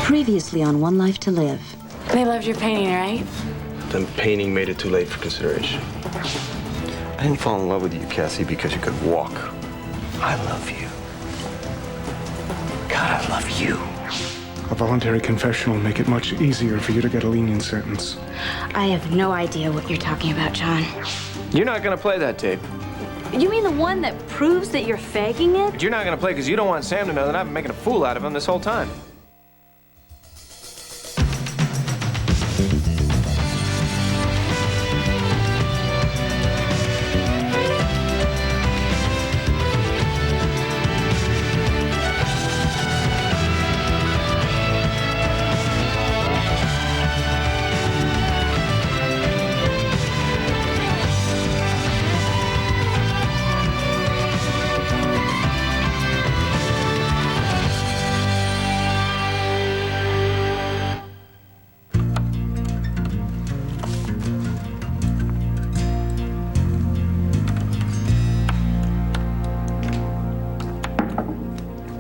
Previously on One Life to Live. They loved your painting, right? Then painting made it too late for consideration. I didn't fall in love with you, Cassie, because you could walk. I love you. God, I love you. A voluntary confession will make it much easier for you to get a lenient sentence. I have no idea what you're talking about, John. You're not gonna play that tape. You mean the one that proves that you're faking it? But you're not gonna play because you don't want Sam to know that I've been making a fool out of him this whole time.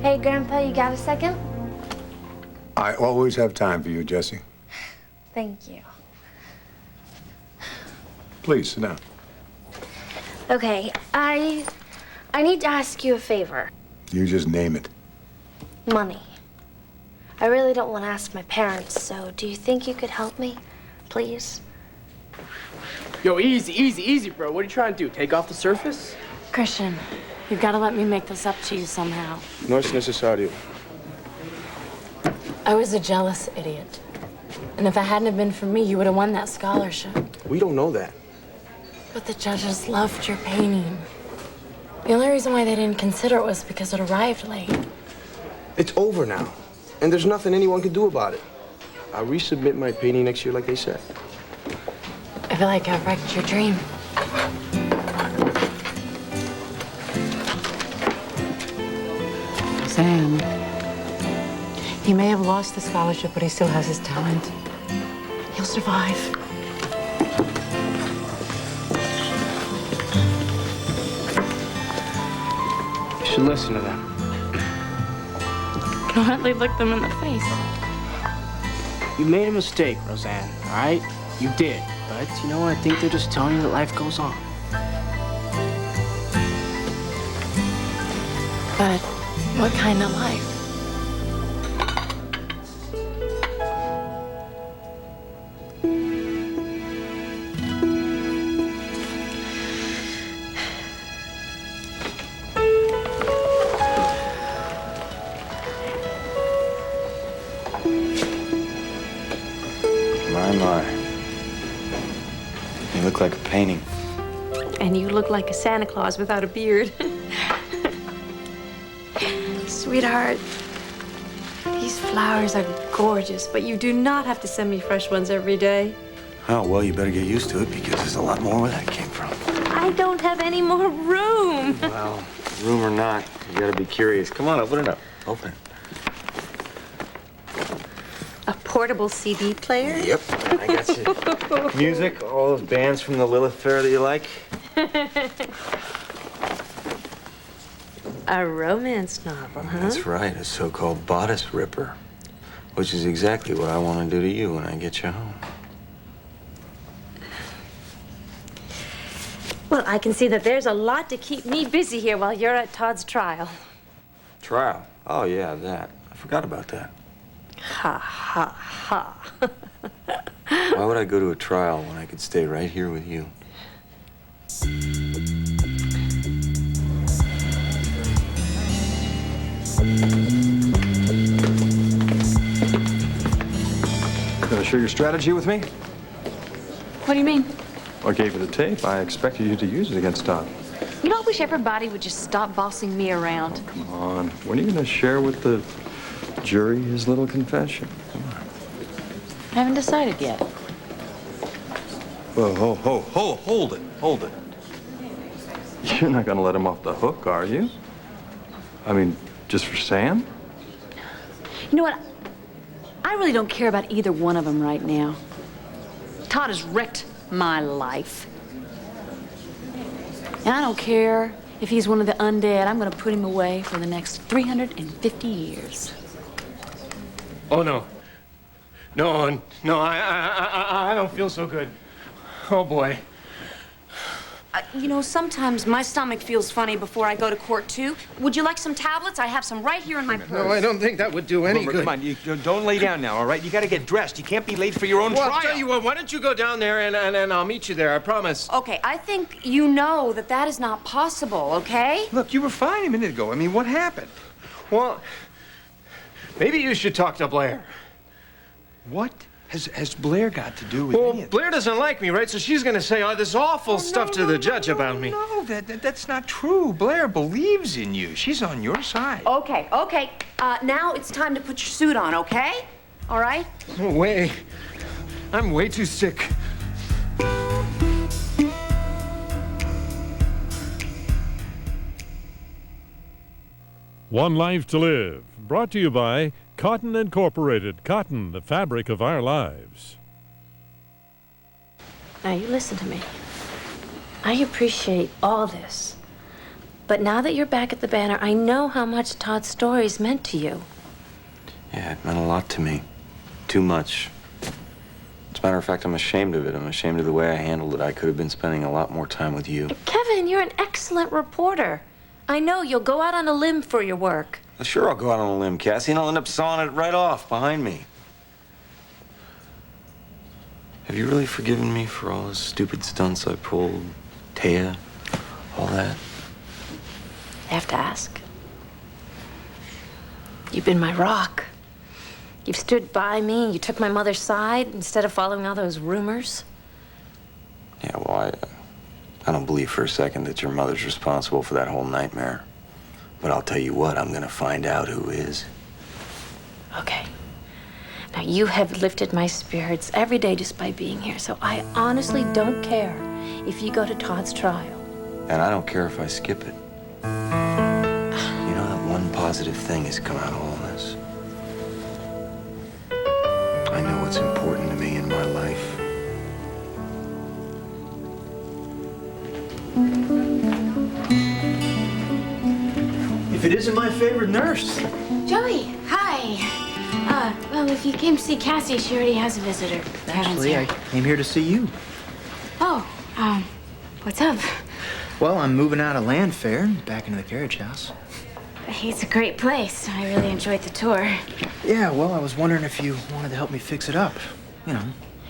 Hey, Grandpa, you got a second? I always have time for you, Jessie. Thank you. Please, sit down. Okay, I need to ask you a favor. You just name it. Money. I really don't want to ask my parents, so do you think you could help me? Please? Yo, easy, bro. What are you trying to do? Take off the surface? Christian, you've got to let me make this up to you somehow. No es necesario. I was a jealous idiot. And if it hadn't have been for me, you would have won that scholarship. We don't know that. But the judges loved your painting. The only reason why they didn't consider it was because it arrived late. It's over now. And there's nothing anyone can do about it. I'll resubmit my painting next year like they said. I feel like I've wrecked your dream. Sam, he may have lost the scholarship, but he still has his talent. He'll survive. You should listen to them. Gladly look them in the face. You made a mistake, Roseanne, all right? You did. But, you know, I think they're just telling you that life goes on. But what kind of life? My. You look like a painting. And you look like a Santa Claus without a beard. Sweetheart, these flowers are gorgeous, but you do not have to send me fresh ones every day. Oh, well, you better get used to it because there's a lot more where that came from. I don't have any more room. Well, room or not, you gotta be curious. Come on, open it up. Open it. A portable CD player? Yep, I got you. Music, all those bands from the Lilith Fair that you like. A romance novel, huh? That's right, a so-called bodice ripper, which is exactly what I want to do to you when I get you home. Well, I can see that there's a lot to keep me busy here while you're at Todd's trial. Trial? Oh, yeah, that. I forgot about that. Ha, ha, ha. Why would I go to a trial when I could stay right here with you? Gonna share your strategy with me? What do you mean? I gave you the tape. I expected you to use it against Todd. You know, I wish everybody would just stop bossing me around. Come on. When are you gonna share with the jury his little confession? Come on. I haven't decided yet. Whoa, hold it. You're not gonna let him off the hook, are you? I mean, just for Sam? You know what? I really don't care about either one of them right now. Todd has wrecked my life. And I don't care if he's one of the undead. I'm going to put him away for the next 350 years. Oh, no. No, I don't feel so good. Oh, boy. You know, sometimes my stomach feels funny before I go to court, too. Would you like some tablets? I have some right here in my purse. No, I don't think that would do any good. Come on, you don't lay down now, all right? You got to get dressed. You can't be late for your own Well, trial. I'll tell you what, why don't you go down there and I'll meet you there, I promise. Okay, I think you know that that is not possible, okay? Look, you were fine a minute ago. I mean, what happened? Well, maybe you should talk to Blair. What has Blair got to do with Well, any of Blair doesn't like me, right? So she's gonna say all this awful stuff to the judge about me. No, that's not true. Blair believes in you. She's on your side. Okay. Now it's time to put your suit on, okay? All right? No way. I'm way too sick. One Life to Live, brought to you by Cotton Incorporated. Cotton, the fabric of our lives. Now, you listen to me. I appreciate all this. But now that you're back at the Banner, I know how much Todd's stories meant to you. Yeah, it meant a lot to me. Too much. As a matter of fact, I'm ashamed of it. I'm ashamed of the way I handled it. I could have been spending a lot more time with you. Kevin, you're an excellent reporter. I know you'll go out on a limb for your work. Well, sure, I'll go out on a limb, Cassie, and I'll end up sawing it right off behind me. Have you really forgiven me for all the stupid stunts I pulled? Taya, all that? I have to ask. You've been my rock. You've stood by me. You took my mother's side instead of following all those rumors. Yeah, well, I don't believe for a second that your mother's responsible for that whole nightmare. But I'll tell you what, I'm gonna find out who is. Okay. Now, you have lifted my spirits every day just by being here, so I honestly don't care if you go to Todd's trial. And I don't care if I skip it. You know, that one positive thing has come out of all this. I know what's important to me in my life. If it isn't my favorite nurse. Joey, hi. Well, if you came to see Cassie, she already has a visitor. Actually, I came here to see you. Oh, what's up? Well, I'm moving out of Land Fair back into the carriage house. It's a great place. I really enjoyed the tour. Yeah, well, I was wondering if you wanted to help me fix it up. You know,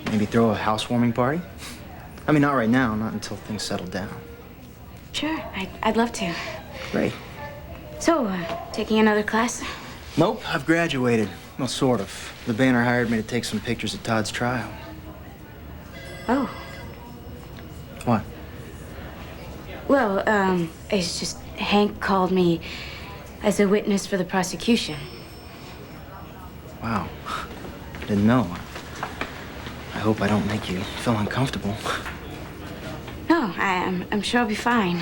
maybe throw a housewarming party. I mean, not right now, not until things settle down. Sure, I'd love to. Great. So, taking another class? Nope, I've graduated. Well, sort of. The Banner hired me to take some pictures at Todd's trial. Oh. What? Well, it's just Hank called me as a witness for the prosecution. Wow. Didn't know. I hope I don't make you feel uncomfortable. No, I'm sure I'll be fine.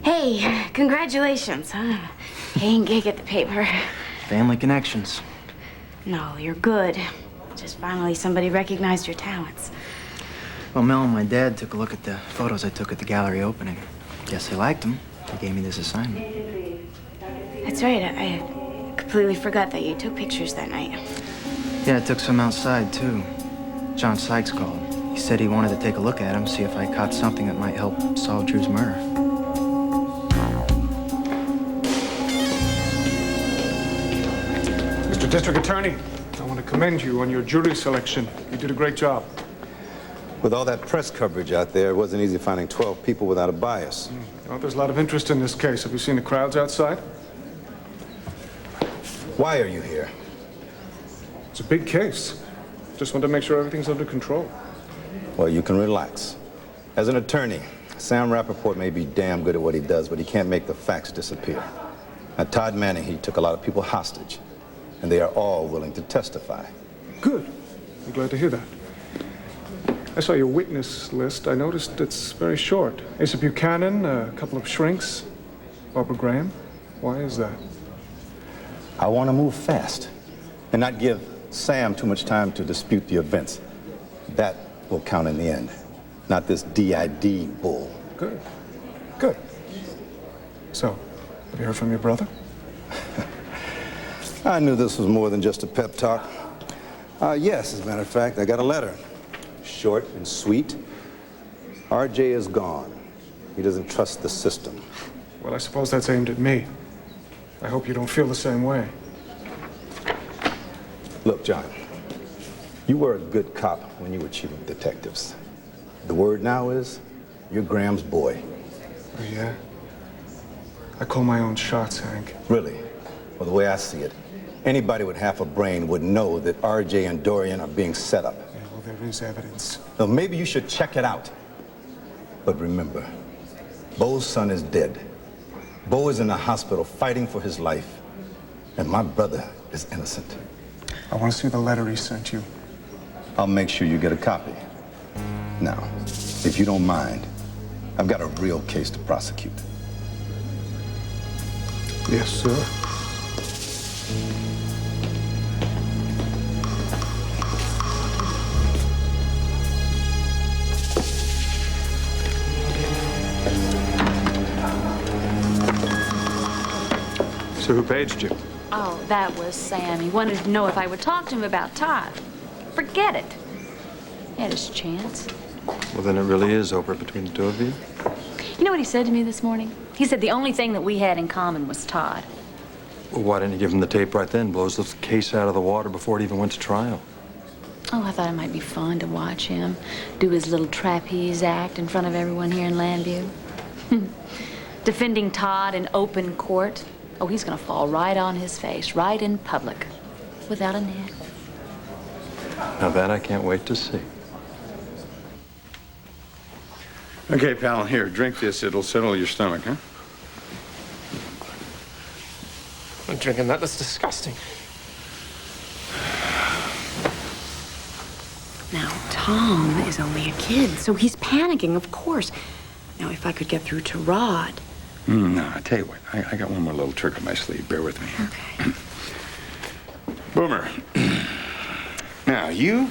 Hey, congratulations, huh? Paying gig at the paper. Family connections. No, you're good. Just finally somebody recognized your talents. Well, Mel and my dad took a look at the photos I took at the gallery opening. Guess they liked them. They gave me this assignment. That's right. I completely forgot that you took pictures that night. Yeah, I took some outside, too. John Sykes called. He said he wanted to take a look at them, see if I caught something that might help solve Drew's murder. Mr. District Attorney, I want to commend you on your jury selection. You did a great job. With all that press coverage out there, it wasn't easy finding 12 people without a bias. Well, there's a lot of interest in this case. Have you seen the crowds outside? Why are you here? It's a big case. Just want to make sure everything's under control. Well, you can relax. As an attorney, Sam Rappaport may be damn good at what he does, but he can't make the facts disappear. Now, Todd Manning, he took a lot of people hostage, and they are all willing to testify. Good. I'm glad to hear that. I saw your witness list. I noticed it's very short. Asa Buchanan, a couple of shrinks, Barbara Graham. Why is that? I want to move fast and not give Sam too much time to dispute the events. That will count in the end, not this DID bull. Good. Good. So, have you heard from your brother? I knew this was more than just a pep talk. Yes, as a matter of fact, I got a letter. Short and sweet. RJ is gone. He doesn't trust the system. Well, I suppose that's aimed at me. I hope you don't feel the same way. Look, John, you were a good cop when you were chief of detectives. The word now is, you're Graham's boy. Oh, yeah? I call my own shots, Hank. Really? Well, the way I see it, anybody with half a brain would know that RJ and Dorian are being set up. Yeah, well, there is evidence. Now, maybe you should check it out. But remember, Bo's son is dead. Bo is in the hospital fighting for his life. And my brother is innocent. I want to see the letter he sent you. I'll make sure you get a copy. Now, if you don't mind, I've got a real case to prosecute. Yes, sir. So who paged you? Oh, that was Sam. He wanted to know if I would talk to him about Todd. Forget it. He had his chance. Well, then it really is over between the two of you? You know what he said to me this morning? He said the only thing that we had in common was Todd. Well, why didn't you give him the tape right then? Blows the case out of the water before it even went to trial. Oh, I thought it might be fun to watch him do his little trapeze act in front of everyone here in Landview. Defending Todd in open court. Oh, he's gonna fall right on his face, right in public, without a net. Now that I can't wait to see. Okay, pal, here, drink this. It'll settle your stomach, huh? I'm drinking that. That's disgusting. Now, Tom is only a kid, so he's panicking, of course. Now, if I could get through to Rod. No, I tell you what. I got one more little trick up my sleeve. Bear with me. Okay. Boomer. Now, you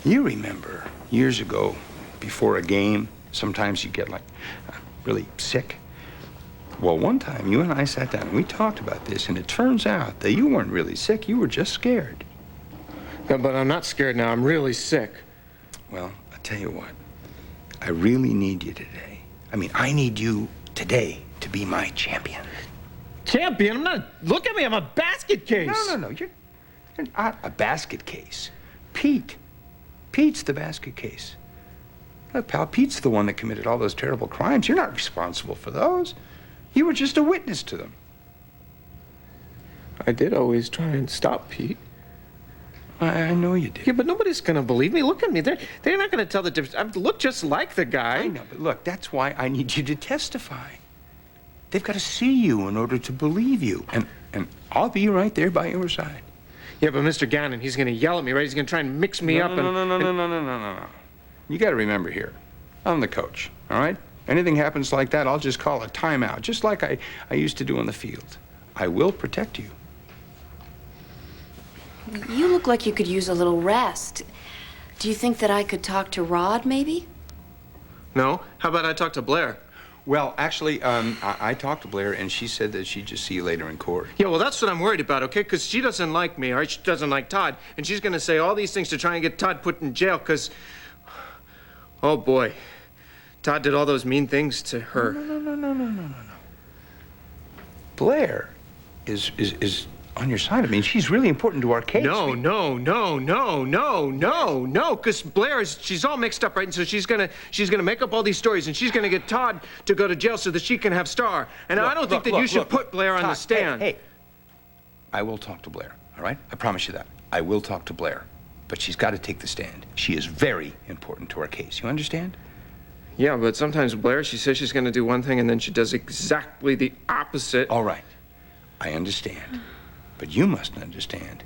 remember years ago, before a game, sometimes you get like really sick. Well, one time you and I sat down and we talked about this, and it turns out that you weren't really sick. You were just scared. No, but I'm not scared now. I'm really sick. Well, I tell you what. I really need you today. I mean, I need you today to be my champion. Champion? I'm not. Look at me. I'm a basket case. No. You're not a basket case. Pete's the basket case. Look, pal, Pete's the one that committed all those terrible crimes. You're not responsible for those. You were just a witness to them. I did always try and stop Pete. I know you did. Yeah, but nobody's gonna believe me. Look at me. They're not gonna tell the difference. I look just like the guy. I know, but look, that's why I need you to testify. They've got to see you in order to believe you. And I'll be right there by your side. Yeah, but Mr. Gannon, he's gonna yell at me, right? He's gonna try and mix me up. No. You got to remember here, I'm the coach, all right? Anything happens like that, I'll just call a timeout, just like I used to do on the field. I will protect you. You look like you could use a little rest. Do you think that I could talk to Rod, maybe? No? How about I talk to Blair? Well, actually, I talked to Blair, and she said that she'd just see you later in court. Yeah, well, that's what I'm worried about, okay? Because she doesn't like me, all right? She doesn't like Todd. And she's going to say all these things to try and get Todd put in jail, because... Oh, boy. Todd did all those mean things to her. No. Blair is on your side. I mean, she's really important to our case. No, because Blair she's all mixed up, right? And so she's gonna make up all these stories, and she's gonna get Todd to go to jail so that she can have Star. And I don't think that you should put Blair on the stand. Hey, I will talk to Blair, all right? I promise you that. I will talk to Blair. But she's got to take the stand. She is very important to our case. You understand? Yeah, but sometimes Blair, she says she's gonna do one thing, and then she does exactly the opposite. All right. I understand. But you must understand.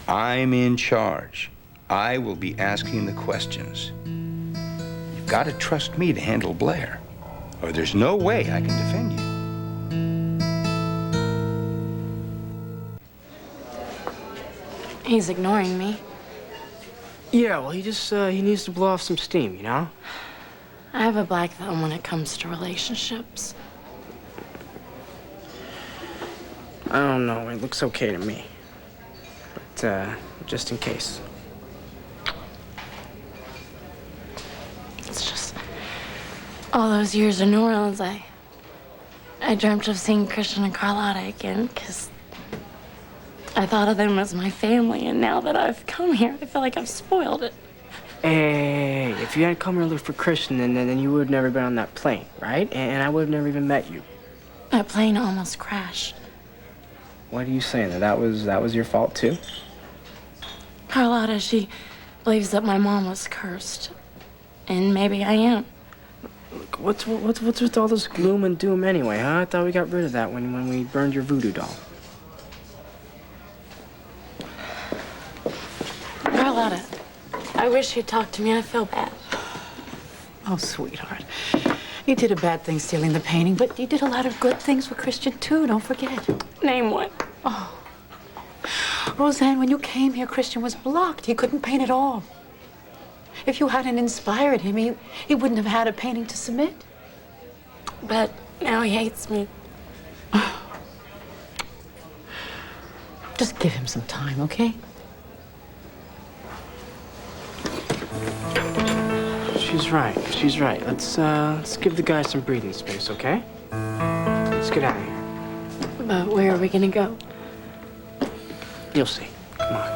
I'm in charge. I will be asking the questions. You've got to trust me to handle Blair, or there's no way I can defend you. He's ignoring me. Yeah, well, he needs to blow off some steam, you know? I have a black thumb when it comes to relationships. I don't know, it looks okay to me. But just in case. It's just all those years in New Orleans, I dreamt of seeing Christian and Carlotta again, because I thought of them as my family, and now that I've come here, I feel like I've spoiled it. Hey, if you hadn't come here to look for Christian, then you would have never been on that plane, right? And I would have never even met you. That plane almost crashed. What are you saying? That was your fault too? Carlotta, she believes that my mom was cursed, and maybe I am. Look, what's with all this gloom and doom anyway, huh? I thought we got rid of that when we burned your voodoo doll. Carlotta, I wish you'd talk to me. I feel bad. Oh, sweetheart. You did a bad thing stealing the painting, but you did a lot of good things for Christian, too. Don't forget. Name one. Oh. Roseanne, when you came here, Christian was blocked. He couldn't paint at all. If you hadn't inspired him, he wouldn't have had a painting to submit. But now he hates me. Just give him some time, okay? She's right. She's right. Let's give the guy some breathing space, okay? Let's get out of here. But where are we gonna go? You'll see. Come on.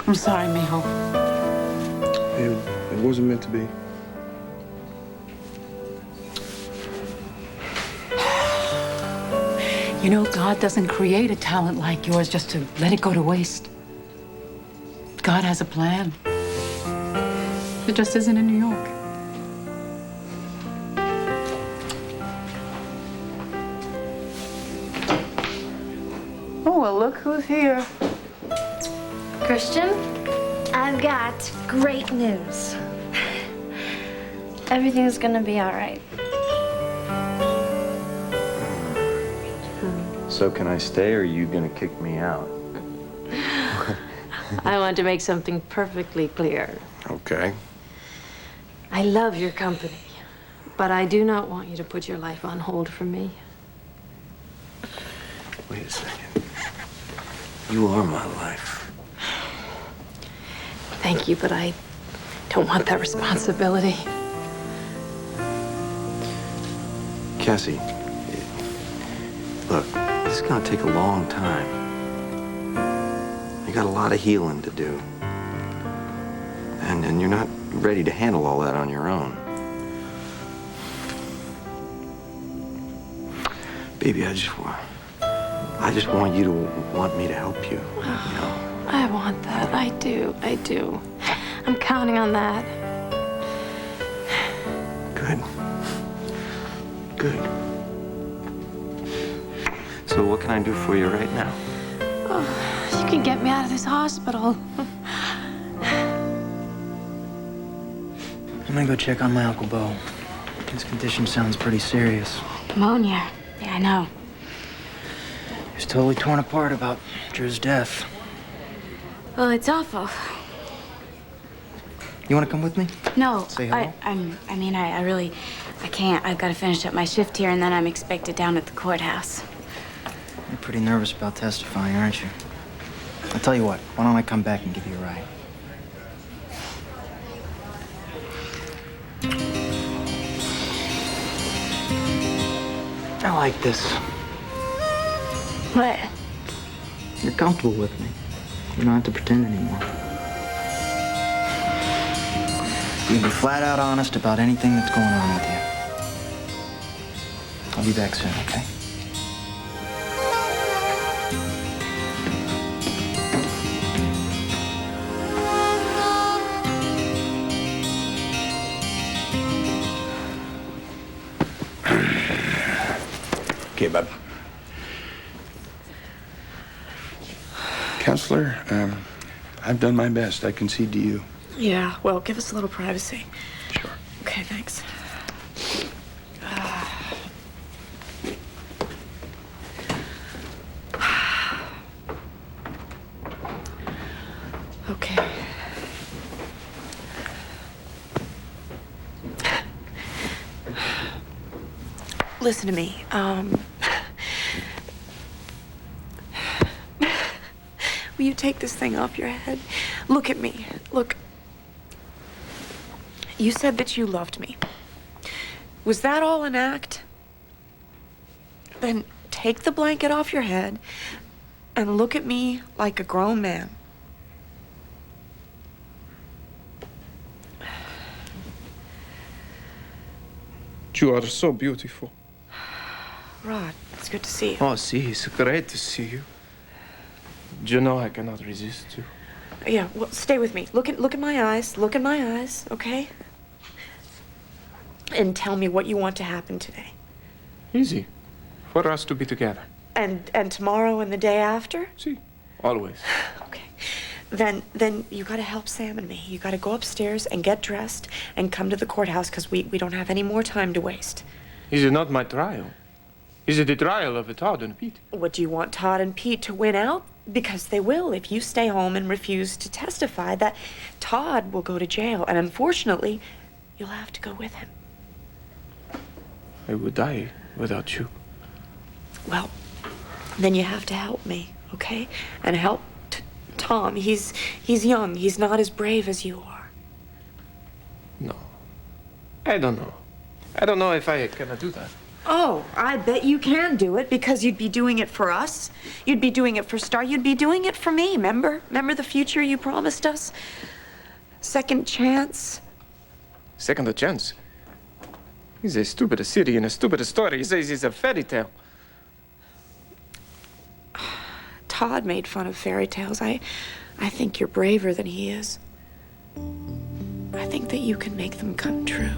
I'm sorry, mijo. It wasn't meant to be. You know, God doesn't create a talent like yours just to let it go to waste. God has a plan. It just isn't in New York. Oh, well, look who's here. Christian, I've got great news. Everything's gonna be all right. So can I stay, or are you gonna kick me out? I want to make something perfectly clear. Okay. I love your company, but I do not want you to put your life on hold for me. Wait a second. You are my life. Thank you, but I don't want that responsibility. Cassie, look, this is gonna take a long time. You got a lot of healing to do. And you're not ready to handle all that on your own. Baby, I just want you to want me to help you, you know? I want that. I do. I'm counting on that. Good. So what can I do for you right now? Oh, you can get me out of this hospital. I'm gonna go check on my Uncle Bo. His condition sounds pretty serious. Pneumonia. Yeah, I know. He was totally torn apart about Drew's death. Well, it's awful. You wanna come with me? No, Say hello? I can't. I've got to finish up my shift here, and then I'm expected down at the courthouse. You're pretty nervous about testifying, aren't you? I'll tell you what, why don't I come back and give you a ride? I like this. What? You're comfortable with me. You don't have to pretend anymore. You can be flat out honest about anything that's going on with you. I'll be back soon, okay? Okay, bud. Counselor, I've done my best. I concede to you. Yeah, well, give us a little privacy. Sure. Okay, thanks. Okay. Listen to me. Will you take this thing off your head? Look at me. Look. You said that you loved me. Was that all an act? Then take the blanket off your head and look at me like a grown man. You are so beautiful. Rod, it's good to see you. Oh, see, it's great to see you. You know I cannot resist you. Yeah, well, stay with me. Look at my eyes. Look in my eyes, okay? And tell me what you want to happen today. Easy. For us to be together. And tomorrow and the day after? See, always. Okay. Then you gotta help Sam and me. You gotta go upstairs and get dressed and come to the courthouse because we don't have any more time to waste. Is it not my trial? Is it the trial of Todd and Pete? What, do you want Todd and Pete to win out? Because they will. If you stay home and refuse to testify, that Todd will go to jail. And unfortunately, you'll have to go with him. I would die without you. Well, then you have to help me, okay? And help Tom. He's young. He's not as brave as you are. No. I don't know. I don't know if I can do that. Oh, I bet you can do it because you'd be doing it for us. You'd be doing it for Star. You'd be doing it for me, remember? Remember the future you promised us? Second chance? Second chance? It's a stupid city and a stupid story. He says it's a fairy tale. Todd made fun of fairy tales. I think you're braver than he is. I think that you can make them come true.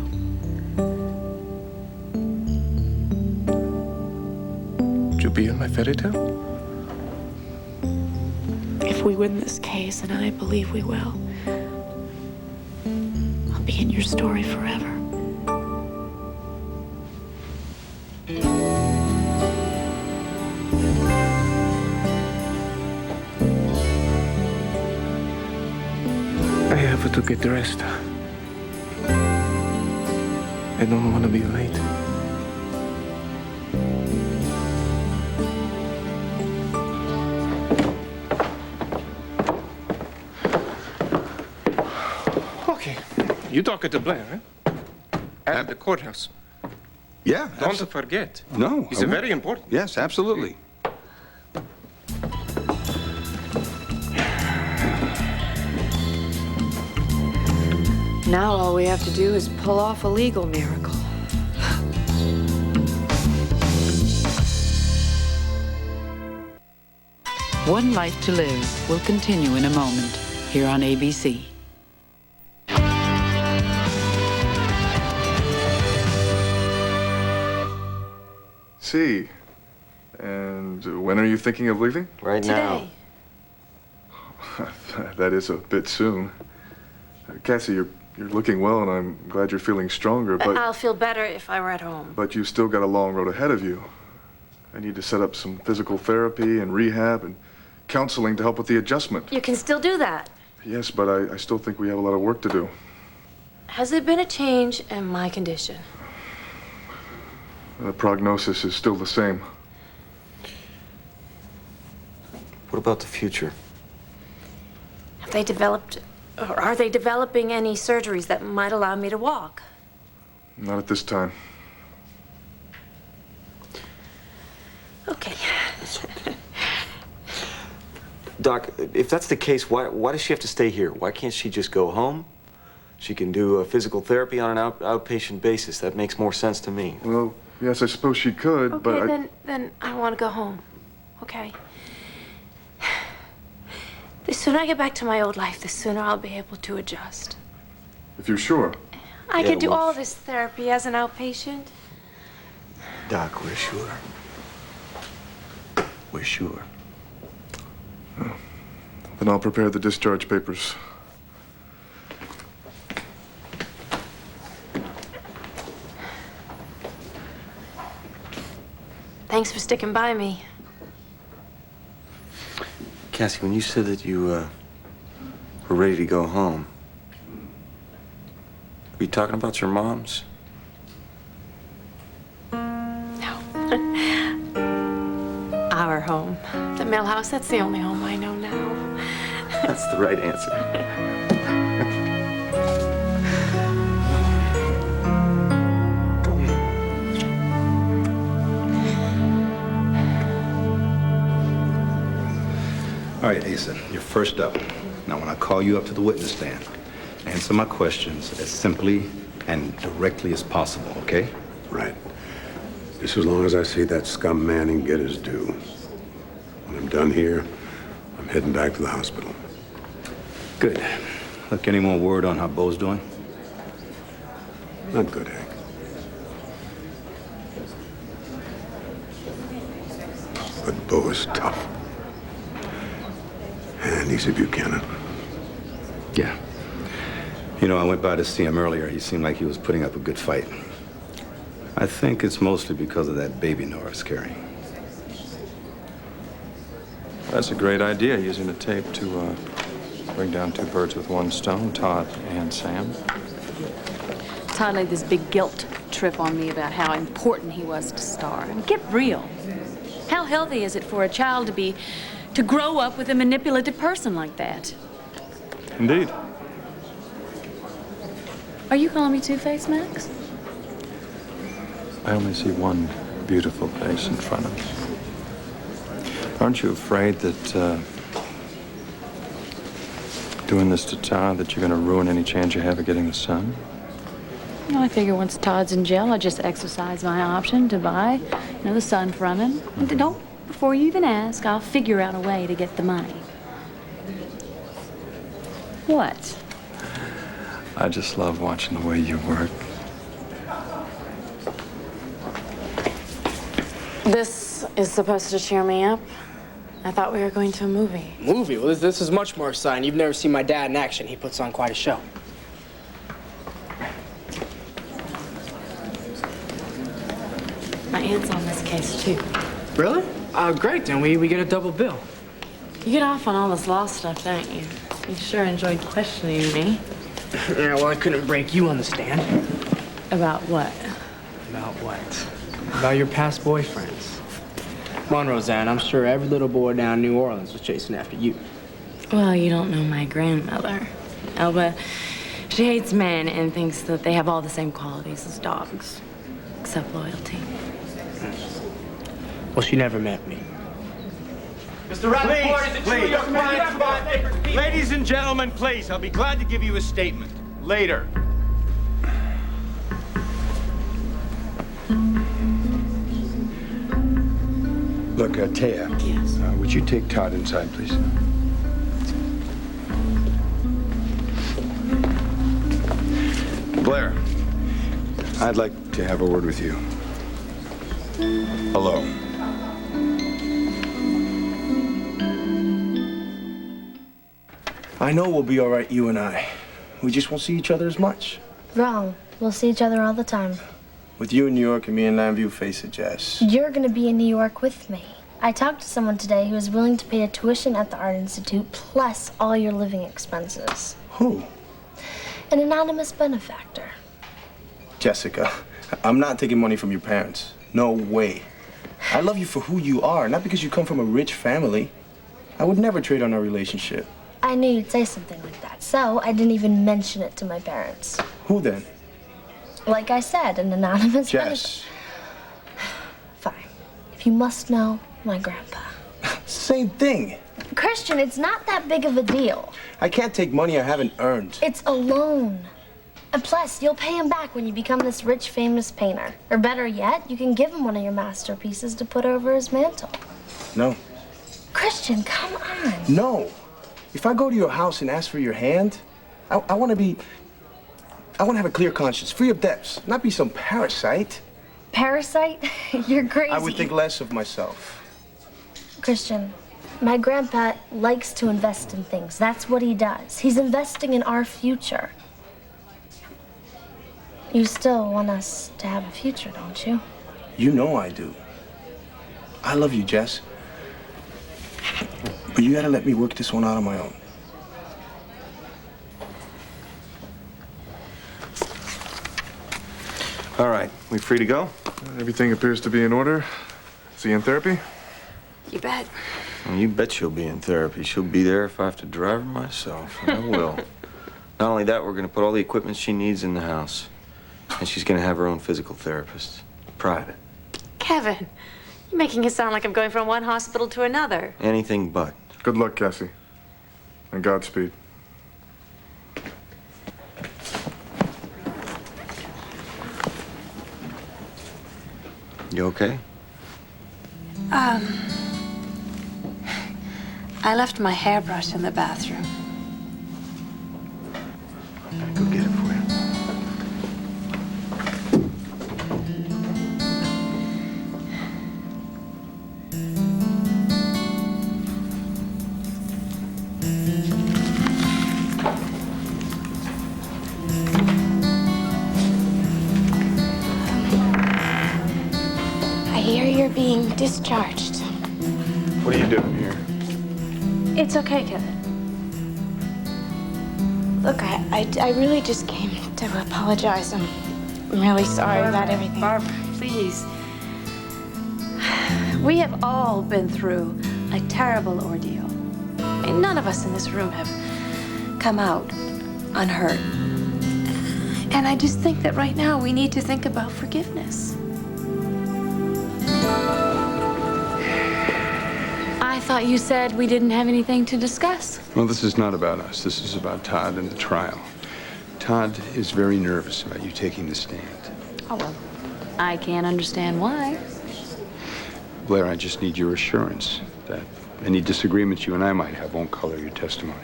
Would you be in my fairy tale? If we win this case, and I believe we will, I'll be in your story forever. I have to get dressed. I don't want to be late. Okay. You talk to Blair, eh? At the courthouse. Yeah. Don't forget. No. It's very important. Yes, absolutely. Now all we have to do is pull off a legal miracle. One Life to Live will continue in a moment here on ABC. See. And when are you thinking of leaving? Right now. That is a bit soon. Cassie, you're looking well, and I'm glad you're feeling stronger, but... I'll feel better if I were at home. But you've still got a long road ahead of you. I need to set up some physical therapy and rehab and counseling to help with the adjustment. You can still do that. Yes, but I still think we have a lot of work to do. Has there been a change in my condition? The prognosis is still the same. What about the future? Have they developed, or are they developing any surgeries that might allow me to walk? Not at this time. Okay. Doc, if that's the case, why does she have to stay here? Why can't she just go home? She can do a physical therapy on an outpatient basis. That makes more sense to me. Well, yes, I suppose she could, Okay, but then I want to go home. Okay. The sooner I get back to my old life, the sooner I'll be able to adjust. If you're sure. I could do all this therapy as an outpatient. Doc, we're sure. We're sure. Oh. Then I'll prepare the discharge papers. Thanks for sticking by me. Cassie, when you said that you We're ready to go home. Are you talking about your mom's? Our home. The mill house, that's the only home I know now. That's the right answer. All right, Asa, you're first up. Now, when I call you up to the witness stand, answer my questions as simply and directly as possible, okay? Right. Just as long as I see that scum Manning get his due. When I'm done here, I'm heading back to the hospital. Good. Look, any more word on how Bo's doing? Not good, Hank. But Bo is tough. And he's a Buchanan. Yeah. You know, I went by to see him earlier. He seemed like he was putting up a good fight. I think it's mostly because of that baby Nora's carrying. That's a great idea, using the tape to bring down two birds with one stone, Todd and Sam. Todd laid this big guilt trip on me about how important he was to Star. And get real. How healthy is it for a child to grow up with a manipulative person like that? Indeed. Are you calling me two-faced, Max? I only see one beautiful face in front of me. Aren't you afraid that doing this to Todd, that you're going to ruin any chance you have of getting the son? Well, I figure once Todd's in jail, I'll just exercise my option to buy, the son from him. And before you even ask, I'll figure out a way to get the money. What? I just love watching the way you work. This is supposed to cheer me up. I thought we were going to a movie. Movie? Well, this is much more exciting. You've never seen my dad in action. He puts on quite a show. My aunt's on this case, too. Really? Great, then we get a double bill. You get off on all this law stuff, don't you? You sure enjoyed questioning me. Yeah, well, I couldn't break you on the stand. About what? About what? About your past boyfriends. Come on, Roseanne, I'm sure every little boy down in New Orleans was chasing after you. Well, you don't know my grandmother. Elba, she hates men and thinks that they have all the same qualities as dogs, except loyalty. Well, she never met me. Mr. Rappaport, is it true you're crying for papers? Ladies and gentlemen, please, I'll be glad to give you a statement later. Look, Taya. Yes. Would you take Todd inside, please? Blair, I'd like to have a word with you. Alone. I know we'll be all right, you and I. We just won't see each other as much. Wrong. We'll see each other all the time. With you in New York and me in Llanview, face it, Jess. You're gonna be in New York with me. I talked to someone today who is willing to pay a tuition at the Art Institute plus all your living expenses. Who? An anonymous benefactor. Jessica, I'm not taking money from your parents. No way. I love you for who you are, not because you come from a rich family. I would never trade on our relationship. I knew you'd say something like that, so I didn't even mention it to my parents. Who then? Like I said, an anonymous Jess. Fine. If you must know, my grandpa. Same thing. Christian, it's not that big of a deal. I can't take money I haven't earned. It's a loan. And plus, you'll pay him back when you become this rich, famous painter. Or better yet, you can give him one of your masterpieces to put over his mantle. No. Christian, come on. No. If I go to your house and ask for your hand, I want to have a clear conscience, free of debts, not be some parasite. Parasite? You're crazy. I would think less of myself. Christian, my grandpa likes to invest in things. That's what he does. He's investing in our future. You still want us to have a future, don't you? You know I do. I love you, Jess. But you gotta let me work this one out on my own. We free to go? Everything appears to be in order. Is he in therapy? You bet. Well, you bet she'll be in therapy. She'll be there if I have to drive her myself. And I will. Not only that, we're going to put all the equipment she needs in the house. And she's going to have her own physical therapist. Private. Kevin, you're making it sound like I'm going from one hospital to another. Anything but. Good luck, Cassie. And Godspeed. You okay? I left my hairbrush in the bathroom. Go get it for you. I hear you're being discharged. What are you doing here? It's okay, Kevin. Look, I really just came to apologize. I'm really sorry about everything. Barbara, please. We have all been through a terrible ordeal. I mean, none of us in this room have come out unhurt. And I just think that right now we need to think about forgiveness. I thought you said we didn't have anything to discuss. Well, this is not about us. This is about Todd and the trial. Todd is very nervous about you taking the stand. Oh, well, I can't understand why. Blair, I just need your assurance that any disagreements you and I might have won't color your testimony.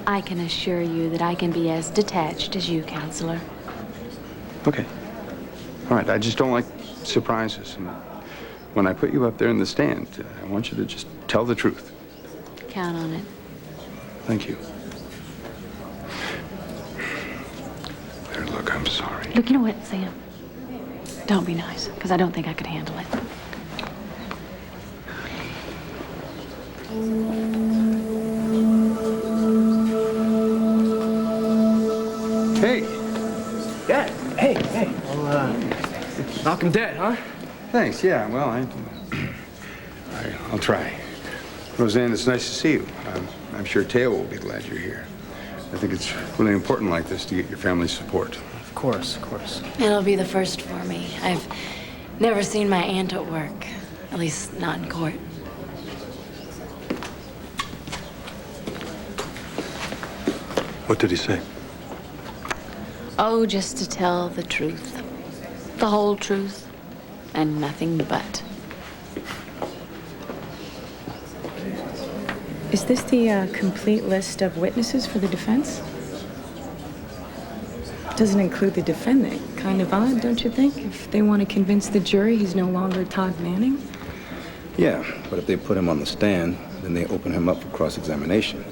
I can assure you that I can be as detached as you, Counselor. Okay. All right, I just don't like surprises. And when I put you up there in the stand, I want you to just tell the truth. Count on it. Thank you. Blair, look, I'm sorry. Look, you know what, Sam? Don't be nice, because I don't think I could handle it. Hey. Dad. Hey. I'll knock him dead, huh? Thanks, yeah, well, I'll try. Roseanne, it's nice to see you. I'm sure Teo will be glad you're here. I think it's really important like this to get your family's support. Of course. It'll be the first for me. I've never seen my aunt at work, at least not in court. What did he say? Oh, just to tell the truth. The whole truth. And nothing but. Is this the complete list of witnesses for the defense? Doesn't include the defendant. Kind of odd, don't you think? If they want to convince the jury he's no longer Todd Manning? Yeah, but if they put him on the stand, then they open him up for cross-examination.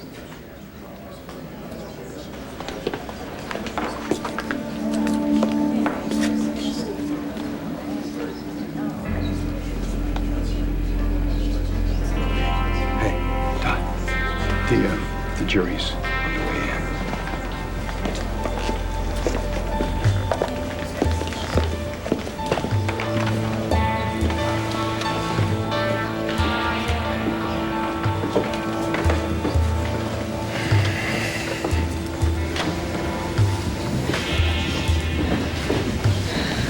The jury's on the way in.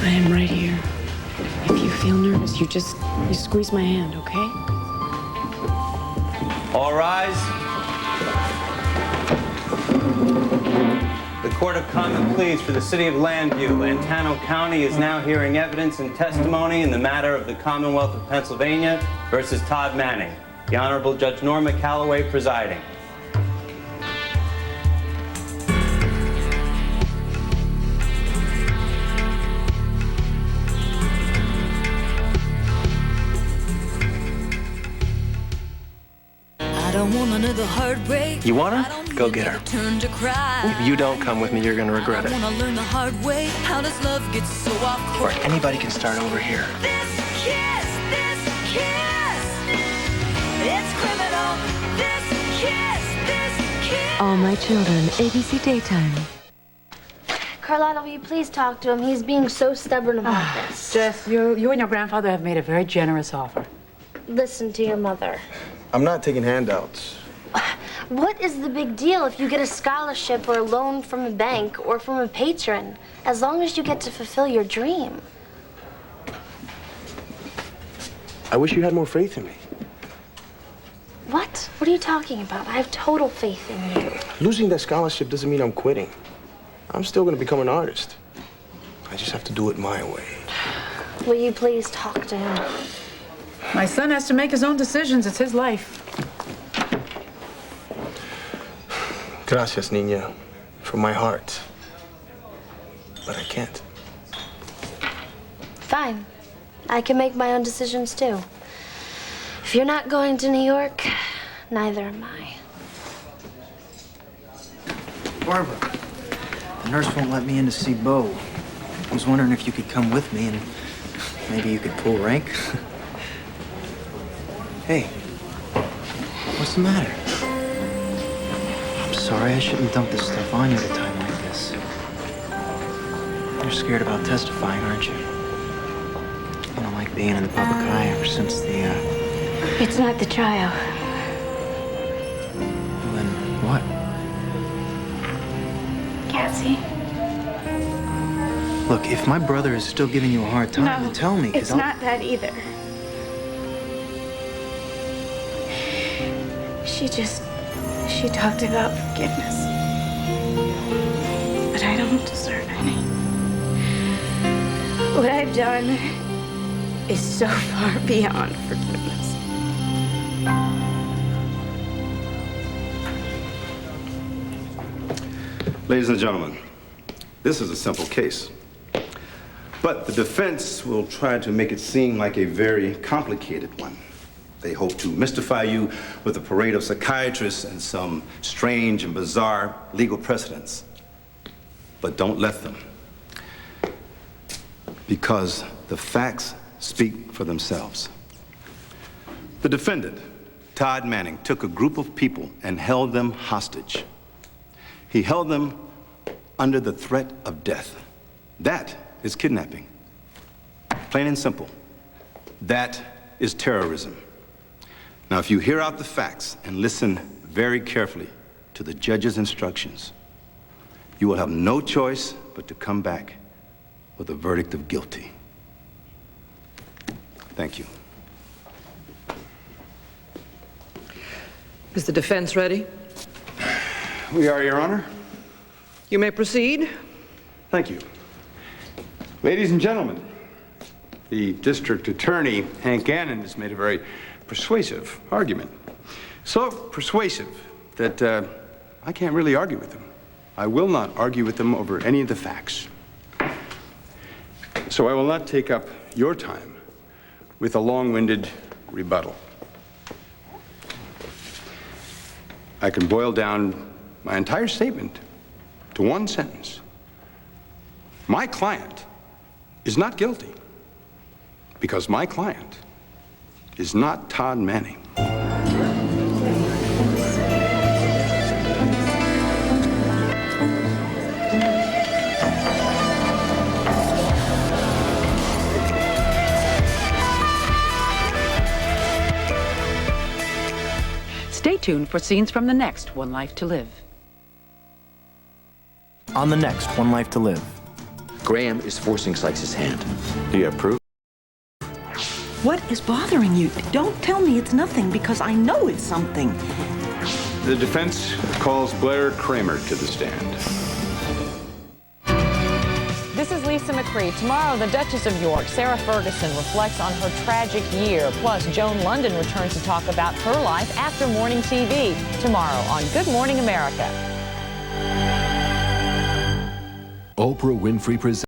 I am right here. If you feel nervous, you squeeze my hand, okay? All rise. The Court of Common Pleas for the City of Llanview, Lantano County, is now hearing evidence and testimony in the matter of the Commonwealth of Pennsylvania versus Todd Manning. The Honorable Judge Norma Calloway presiding. You want her? Go get her. If you don't come with me, you're going to regret it. Or anybody can start over here. All my children, ABC Daytime. Carlotta, will you please talk to him? He's being so stubborn about this. Jess, you and your grandfather have made a very generous offer. Listen to your mother. I'm not taking handouts. What is the big deal if you get a scholarship or a loan from a bank or from a patron, as long as you get to fulfill your dream? I wish you had more faith in me. What? What are you talking about? I have total faith in you. Losing that scholarship doesn't mean I'm quitting. I'm still going to become an artist. I just have to do it my way. Will you please talk to him? My son has to make his own decisions. It's his life. Gracias, niña, from my heart. But I can't. Fine. I can make my own decisions, too. If you're not going to New York, neither am I. Barbara, the nurse won't let me in to see Bo. I was wondering if you could come with me and maybe you could pull rank. Hey, what's the matter? I'm sorry, I shouldn't dump this stuff on you at a time like this. You're scared about testifying, aren't you? You don't like being in the public eye ever since the, It's not the trial. Well, then what? Can't see. Look, if my brother is still giving you a hard time, then tell me. 'Cause It's not that either. She talked about forgiveness. But I don't deserve any. What I've done is so far beyond forgiveness. Ladies and gentlemen, this is a simple case. But the defense will try to make it seem like a very complicated one. They hope to mystify you with a parade of psychiatrists and some strange and bizarre legal precedents. But don't let them. Because the facts speak for themselves. The defendant, Todd Manning, took a group of people and held them hostage. He held them under the threat of death. That is kidnapping. Plain and simple. That is terrorism. Now, if you hear out the facts and listen very carefully to the judge's instructions, you will have no choice but to come back with a verdict of guilty. Thank you. Is the defense ready? We are, Your Honor. You may proceed. Thank you. Ladies and gentlemen, the district attorney, Hank Gannon, has made a very persuasive argument. So persuasive that I can't really argue with him. I will not argue with him over any of the facts. So I will not take up your time with a long-winded rebuttal. I can boil down my entire statement to one sentence. My client is not guilty because my client is not Todd Manning. Stay tuned for scenes from the next One Life to Live. On the next One Life to Live. Graham is forcing Sykes' hand. Do you have proof? What is bothering you? Don't tell me it's nothing, because I know it's something. The defense calls Blair Kramer to the stand. This is Lisa McCree. Tomorrow, the Duchess of York, Sarah Ferguson, reflects on her tragic year. Plus, Joan London returns to talk about her life after morning TV. Tomorrow on Good Morning America. Oprah Winfrey presents